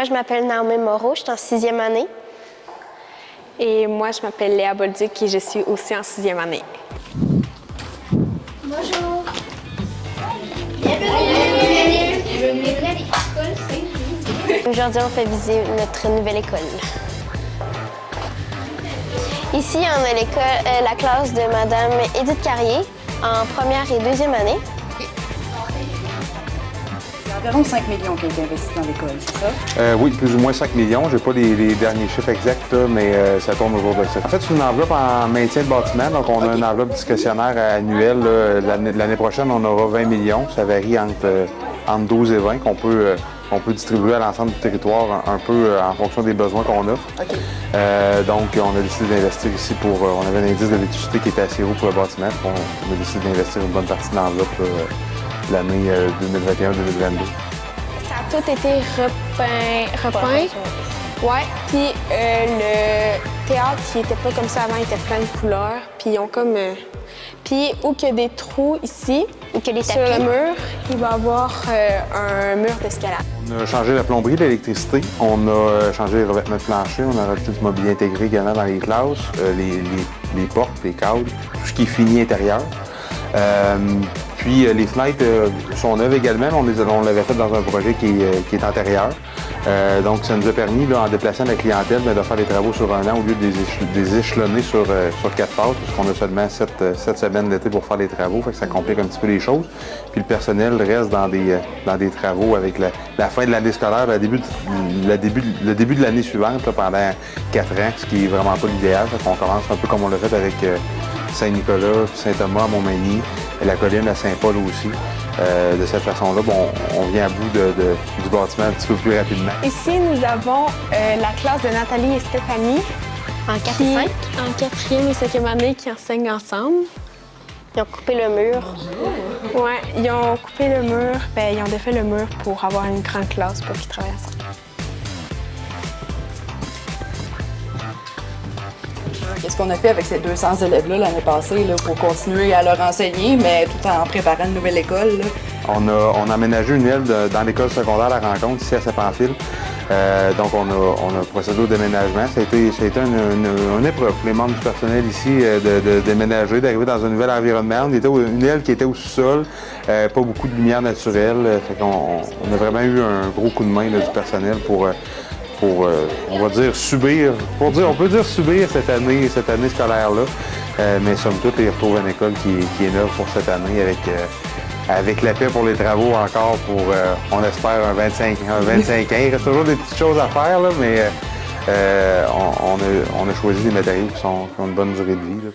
je m'appelle Naomi Moreau, je suis en 6e année. Et moi, je m'appelle Léa Bolduc et je suis aussi en 6e année. Bonjour. Bienvenue à l'école Saint-Louis. Aujourd'hui, on fait visiter notre nouvelle école. Ici, on a la classe de Madame Édith Carrier en première et 2e année. Il y a environ 5 millions qui ont été investis dans l'école, c'est ça? Oui, plus ou moins 5 millions. Je n'ai pas les derniers chiffres exacts, là, mais ça tourne autour de ça. En fait, c'est une enveloppe en maintien de bâtiment. Donc, on a une enveloppe discrétionnaire annuelle. L'année prochaine, on aura 20 millions. Ça varie entre 12 et 20 qu'on peut distribuer à l'ensemble du territoire un peu en fonction des besoins qu'on a. Donc, on a décidé d'investir ici on avait un indice de vétusté qui était assez haut pour le bâtiment. On a décidé d'investir une bonne partie de l'enveloppe l'année 2021-2022. Ça a tout été repeint. Ouais, puis le théâtre qui était pas comme ça avant, il était plein de couleurs. Puis ils ont comme... Puis où qu'il y a des trous ici, sur le mur, il va y avoir un mur d'escalade. On a changé la plomberie, l'électricité. On a changé les revêtements de plancher. On a rajouté du mobilier intégré également dans les classes, les portes, les cadres, tout ce qui est fini intérieur. Puis les fenêtres sont neuves également. On l'avait fait dans un projet qui est antérieur. Donc ça nous a permis, là, en déplaçant la clientèle, de faire les travaux sur un an au lieu de les échelonner sur 4 phases, puisqu'on a seulement 7 semaines d'été pour faire les travaux. Fait que ça complique un petit peu les choses. Puis le personnel reste dans des travaux avec la fin de l'année scolaire, le début de l'année suivante là, pendant 4 ans, ce qui est vraiment pas l'idéal. On commence un peu comme on l'a fait avec Saint-Nicolas, Saint-Thomas à Montmagny, et la colline à Saint-Paul aussi. De cette façon-là, on vient à bout du bâtiment un petit peu plus rapidement. Ici, nous avons la classe de Nathalie et Stéphanie. En 4 et 5. En 4e et 5e année qui enseignent ensemble. Ils ont coupé le mur. Ouais, ils ont coupé le mur, ils ont défait le mur pour avoir une grande classe pour qu'ils travaillent ensemble. Qu'est-ce qu'on a fait avec ces 200 élèves-là l'année passée là, pour continuer à leur enseigner, mais tout en préparant une nouvelle école? Là? On a aménagé une aile dans l'école secondaire La Rencontre, ici à Saint-Pamphile. Donc, on a procédé au déménagement. Ça a été une épreuve pour les membres du personnel ici de déménager, d'arriver dans un nouvel environnement. On était une aile qui était au sous-sol, pas beaucoup de lumière naturelle. Fait qu'on a vraiment eu un gros coup de main là, du personnel pour on va dire, subir. On peut dire subir cette année scolaire-là. Mais somme toute, ils retrouvent une école qui est neuve pour cette année avec la paix pour les travaux encore pour, on espère, un 25 ans. Il reste toujours des petites choses à faire, là, mais on a choisi des matériaux qui ont une bonne durée de vie. Là.